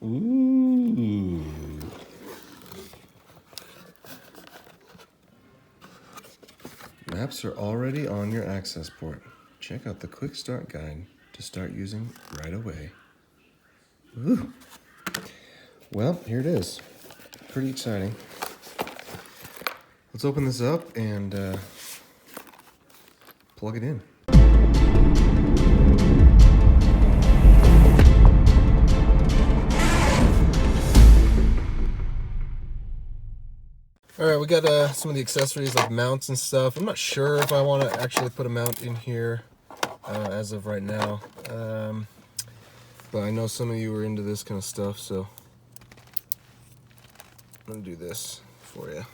Ooh. Maps are already on your access port. Check out the quick start guide to start using right away. Ooh. Well, here it is. Pretty exciting. Let's open this up and plug it in. Alright, we got some of the accessories like mounts and stuff. I'm not sure if I want to actually put a mount in here as of right now. But I know some of you are into this kind of stuff, so I'm going to do this for you.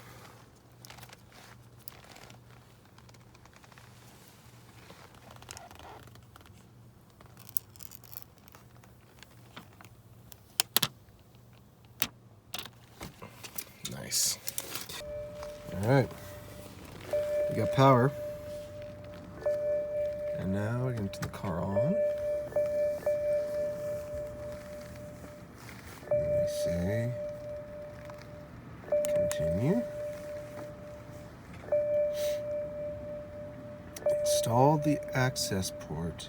Nice. Alright, we got power, and now we're going to turn the car on. Let me see, continue. Install the access port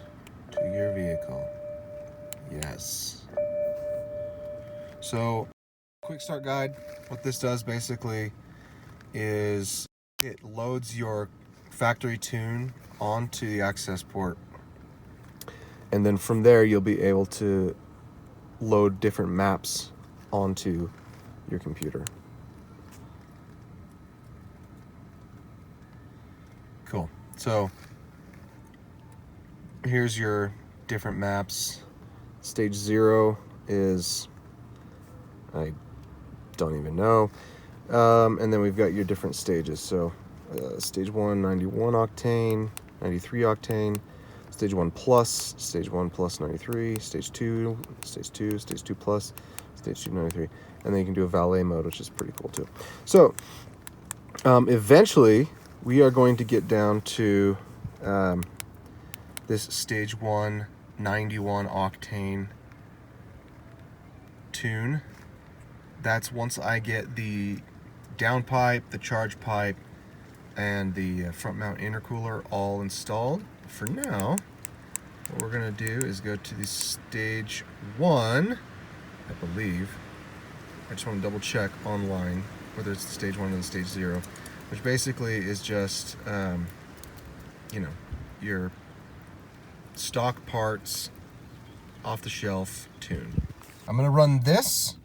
to your vehicle. Yes. So, quick start guide, what this does basically is it loads your factory tune onto the access port, and then from there you'll be able to load different maps onto your computer. Cool. So here's your different maps. Stage 0 is, I don't even know. And then we've got your different stages. So stage 1, 91 octane, 93 octane, stage 1 plus, stage 1 plus 93, stage 2, stage 2, stage 2 plus, stage 2, 93. And then you can do a valet mode, which is pretty cool too. So eventually we are going to get down to this stage 1, 91 octane tune. That's once I get the downpipe, the charge pipe, and the front mount intercooler all installed. For now, what we're gonna do is go to the stage 1, I believe. I just want to double check online whether it's the stage 1 or the stage 0, which basically is just, you know, your stock parts, off the shelf tune. I'm gonna run this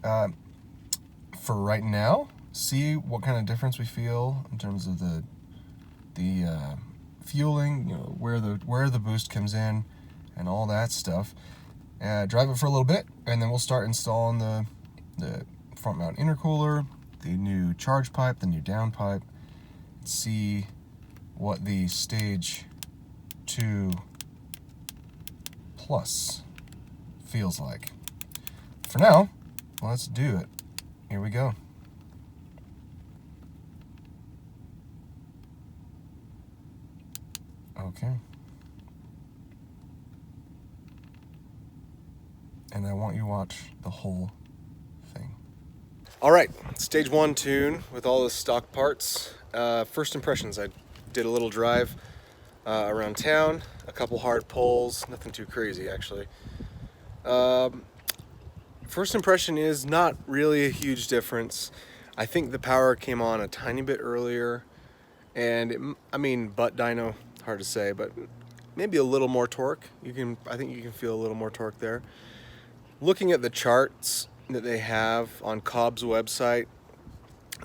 for right now, see what kind of difference we feel in terms of the fueling, you know, where the boost comes in and all that stuff. Drive it for a little bit, and then we'll start installing the front mount intercooler, the new charge pipe, the new down pipe, see what the stage 2 plus feels like. For now, let's do it. Here we go. Okay. And I want you to watch the whole thing. All right, stage 1 tune with all the stock parts. First impressions, I did a little drive around town, a couple hard pulls, nothing too crazy actually. First impression is not really a huge difference. I think the power came on a tiny bit earlier, and I mean, butt dyno, hard to say, but maybe a little more torque. I think you can feel a little more torque there. Looking at the charts that they have on COBB's website,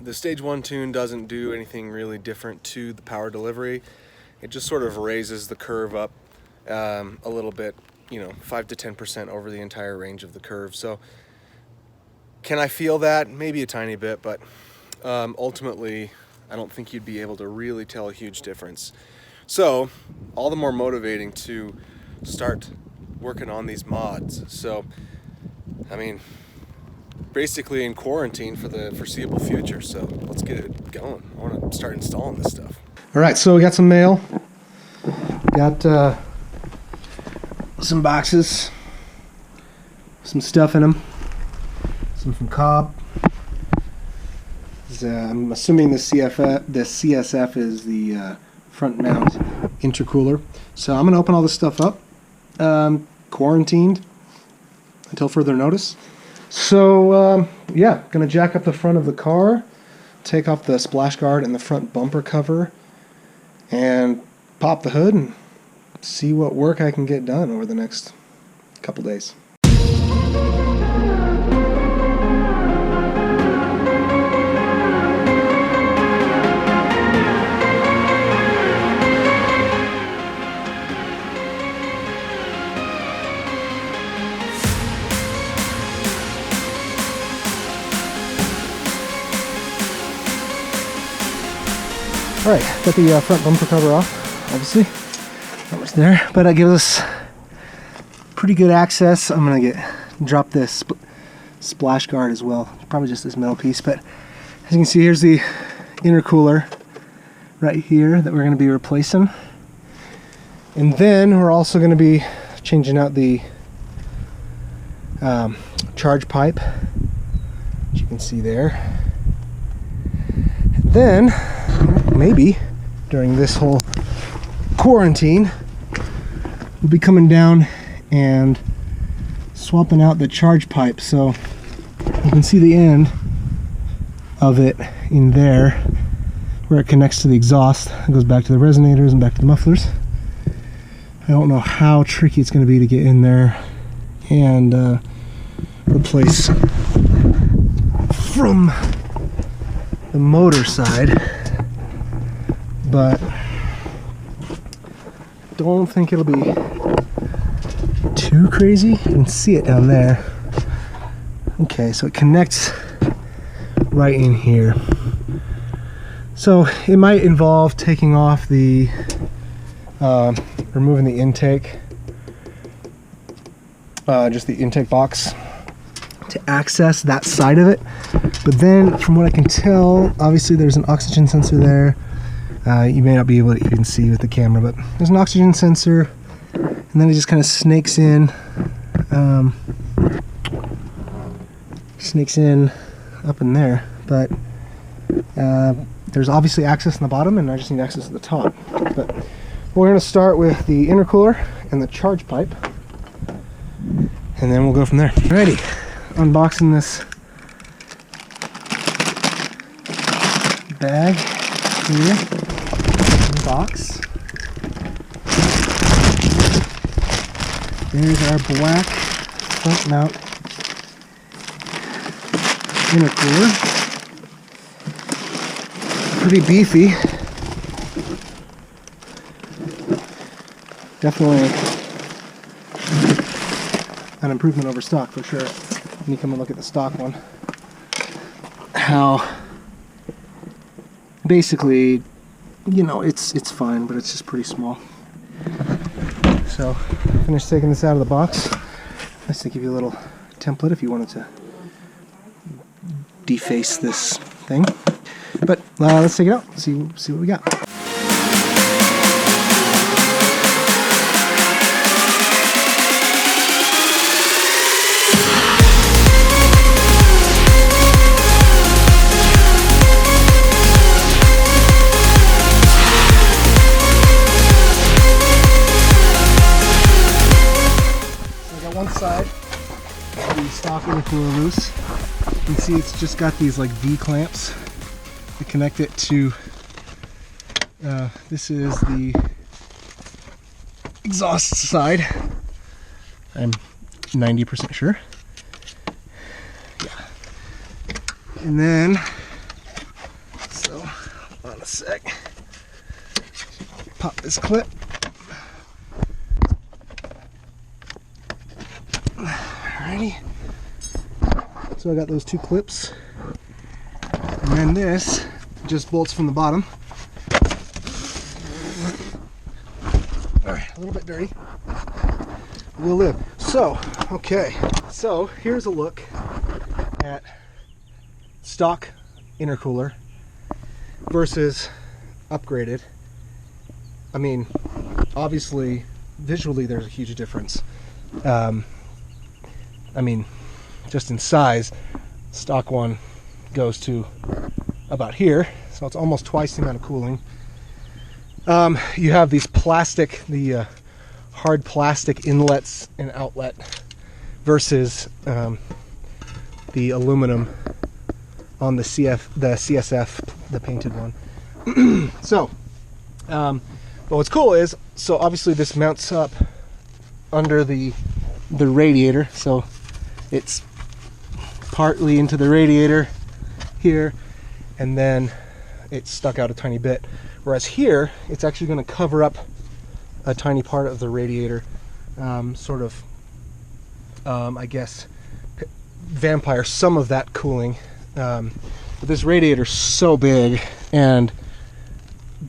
the stage 1 tune doesn't do anything really different to the power delivery. It just sort of raises the curve up a little bit, you know, 5 to 10% over the entire range of the curve. So can I feel that? Maybe a tiny bit, but ultimately I don't think you'd be able to really tell a huge difference. So all the more motivating to start working on these mods. So I mean, basically in quarantine for the foreseeable future, so let's get it going. I want to start installing this stuff. All right, so we got some mail. Got some boxes, some stuff in them. Some from COBB. I'm assuming the CSF is the front mount intercooler. So I'm going to open all this stuff up. Quarantined until further notice. So yeah, going to jack up the front of the car, take off the splash guard and the front bumper cover, and pop the hood and see what work I can get done over the next couple days. Alright, got the front bumper cover off, obviously. Not much there, but that gives us pretty good access. I'm going to drop this splash guard as well. Probably just this metal piece, but as you can see, here's the intercooler right here that we're going to be replacing. And then we're also going to be changing out the charge pipe, which you can see there. And then maybe during this whole quarantine we'll be coming down and swapping out the charge pipe, so you can see the end of it in there where it connects to the exhaust. It goes back to the resonators and back to the mufflers. I don't know how tricky it's going to be to get in there and replace from the motor side, but don't think it'll be too crazy. You can see it down there. Okay, so it connects right in here. So it might involve taking off the removing the intake, just the intake box to access that side of it. But then from what I can tell, obviously there's an oxygen sensor there. You may not be able to even see with the camera, but there's an oxygen sensor, and then it just kind of snakes in up in there. But there's obviously access in the bottom, and I just need access at the top. But we're going to start with the intercooler and the charge pipe, and then we'll go from there. Alrighty, unboxing this bag here. Box. There's our black front mount intercooler. Pretty beefy. Definitely an improvement over stock for sure. When you come and look at the stock one, how basically, you know, it's fine, but it's just pretty small. So finished taking this out of the box. Nice to give you a little template if you wanted to deface this thing. But let's take it out, see what we got. Side, the stock intercooler loose. You can see it's just got these like V clamps to connect it to. This is the exhaust side. I'm 90% sure. Yeah. And then, so hold on a sec. Pop this clip. Alrighty, so I got those two clips, and then this just bolts from the bottom. Alright, a little bit dirty. We'll live. So, okay, so here's a look at stock intercooler versus upgraded. I mean, obviously, visually there's a huge difference. I mean, just in size, stock one goes to about here, so it's almost twice the amount of cooling. You have these plastic, the hard plastic inlets and outlet versus the aluminum on the CSF, the painted one. So, but what's cool is, so obviously this mounts up under the radiator, so it's partly into the radiator here, and then it's stuck out a tiny bit. Whereas here, it's actually going to cover up a tiny part of the radiator, sort of, I guess, vampire some of that cooling. But this radiator's so big, and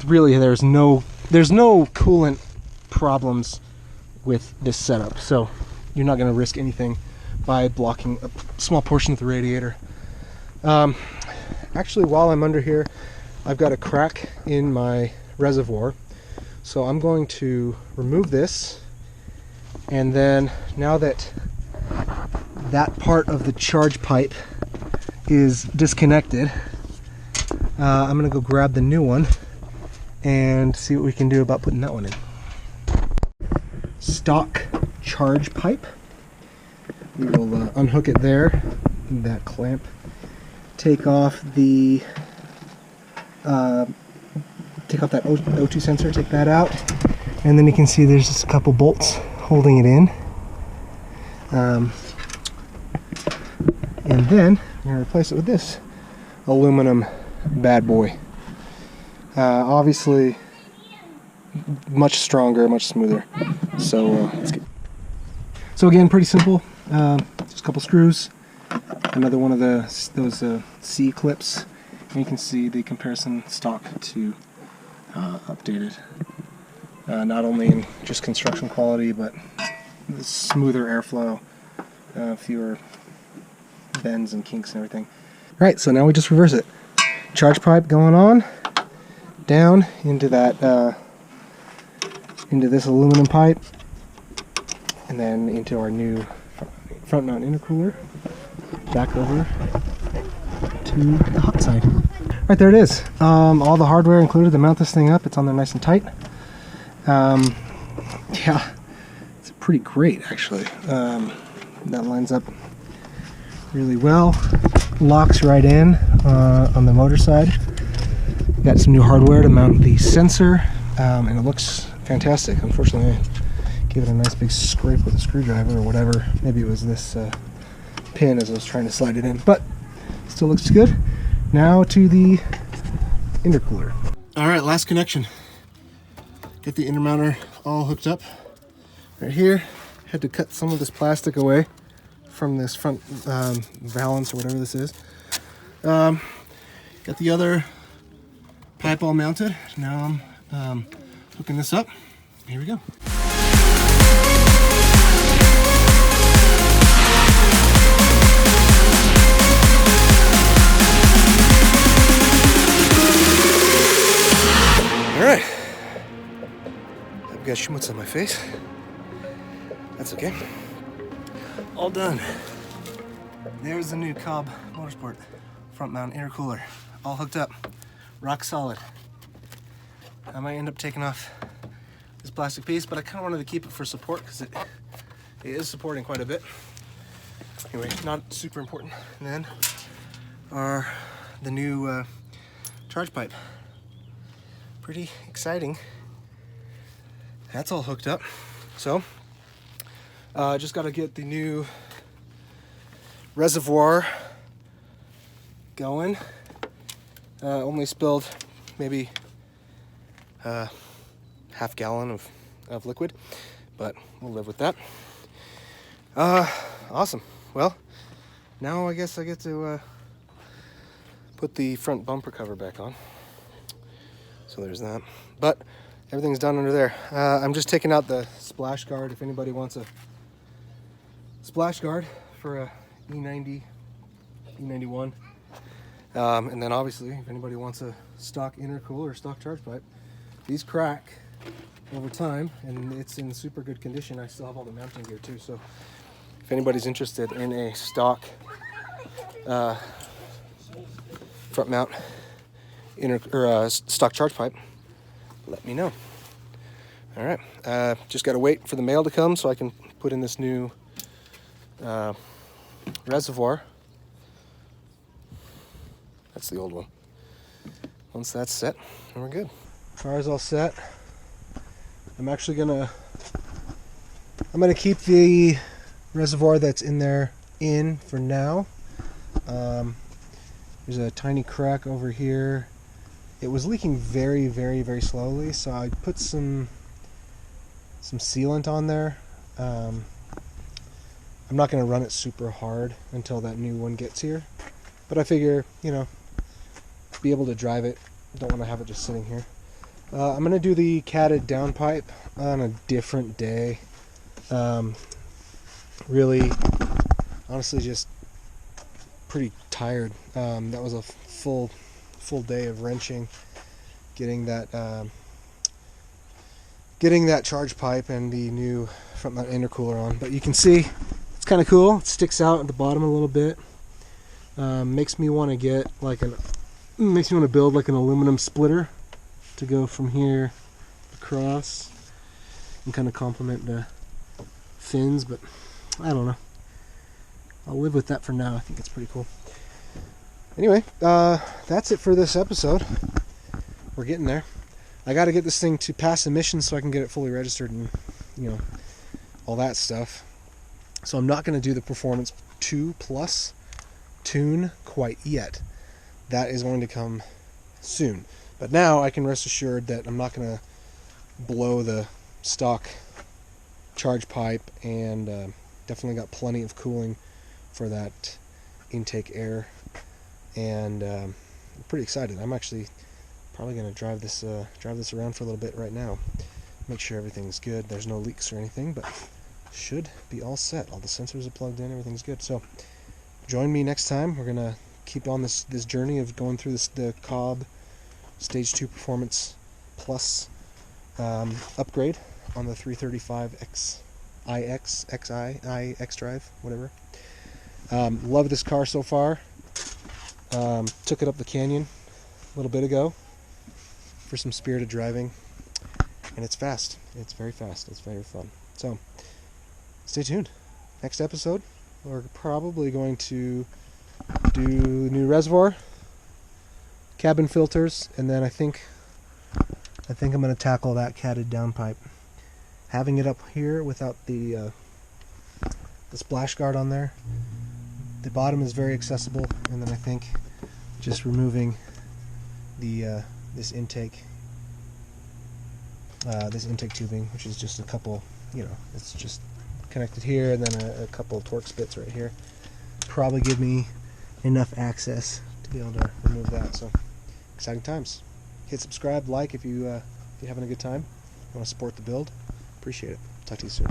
really there's no coolant problems with this setup, so you're not going to risk anything by blocking a small portion of the radiator. Actually, while I'm under here, I've got a crack in my reservoir, so I'm going to remove this, and then now that that part of the charge pipe is disconnected, I'm going to go grab the new one and see what we can do about putting that one in. Stock charge pipe. We will unhook it there, that clamp, take off the take off that O2 sensor, take that out, and then you can see there's just a couple bolts holding it in. And then I'm going to replace it with this aluminum bad boy. Obviously much stronger, much smoother. So let's get. So again, pretty simple. Just a couple screws, another one of those C clips, and you can see the comparison stock to updated. Not only in just construction quality, but the smoother airflow, fewer bends and kinks and everything. Right, so now we just reverse it. Charge pipe going on, down into that, into this aluminum pipe, and then into our new front mount intercooler, back over to the hot side. Right, there it is. All the hardware included to mount this thing up. It's on there nice and tight. Yeah, it's pretty great actually. That lines up really well. Locks right in on the motor side. Got some new hardware to mount the sensor, and it looks fantastic. Unfortunately, I gave it a nice big scrape with a screwdriver or whatever. Maybe it was this pin as I was trying to slide it in, but still looks good. Now to the intercooler. All right, last connection. Get the intermounter all hooked up right here. Had to cut some of this plastic away from this front valance or whatever this is. Got the other pipe all mounted. Now I'm hooking this up. Here we go. All right. I've got schmutz on my face. That's okay. All done. There's the new COBB Motorsport front mount intercooler. All hooked up. Rock solid. I might end up taking off this plastic piece, but I kind of wanted to keep it for support because it is supporting quite a bit. Anyway, not super important. And then the new charge pipe. Pretty exciting. That's all hooked up. So, just got to get the new reservoir going. Only spilled maybe half gallon of liquid, but we'll live with that. Awesome. Well, now I guess I get to put the front bumper cover back on. So there's that. But everything's done under there. I'm just taking out the splash guard if anybody wants a splash guard for a E90, E91. And then obviously, if anybody wants a stock intercooler or stock charge pipe, these crack over time, and it's in super good condition. I still have all the mounting gear too, so if anybody's interested in a stock front mount stock charge pipe, let me know. All right, just got to wait for the mail to come so I can put in this new reservoir. That's the old one. Once that's set, then we're good. Car's all set. I'm gonna keep the reservoir that's in there for now. There's a tiny crack over here. It was leaking very, very, very slowly, so I put some sealant on there. I'm not gonna run it super hard until that new one gets here, but I figure, be able to drive it. Don't want to have it just sitting here. I'm going to do the catted downpipe on a different day. Really, honestly, just pretty tired. That was a full day of wrenching, getting that charge pipe and the new front mount intercooler on. But you can see it's kind of cool. It sticks out at the bottom a little bit. Makes me want to get makes me want to build like an aluminum splitter to go from here across and kind of complement the fins, but I don't know. I'll live with that for now. I think it's pretty cool. Anyway, that's it for this episode. We're getting there. I got to get this thing to pass emissions so I can get it fully registered and all that stuff. So I'm not going to do the Performance 2 Plus tune quite yet. That is going to come soon. But now I can rest assured that I'm not going to blow the stock charge pipe, and definitely got plenty of cooling for that intake air. And I'm pretty excited. I'm actually probably going to drive this around for a little bit right now. Make sure everything's good. There's no leaks or anything, but should be all set. All the sensors are plugged in. Everything's good. So join me next time. We're going to keep on this journey of going through the COBB Stage 2 Performance Plus upgrade on the 335i xDrive, whatever. Love this car so far. Took it up the canyon a little bit ago for some spirited driving, and it's fast. It's very fast. It's very fun. So stay tuned. Next episode, we're probably going to do new reservoir, cabin filters, and then I think I'm going to tackle that catted downpipe. Having it up here without the splash guard on there, the bottom is very accessible, and then I think just removing the this intake tubing, which is just a couple, it's just connected here, and then a couple of Torx bits right here, probably give me enough access to be able to remove that. So exciting times. Hit subscribe, like if you're having a good time. You want to support the build. Appreciate it. Talk to you soon.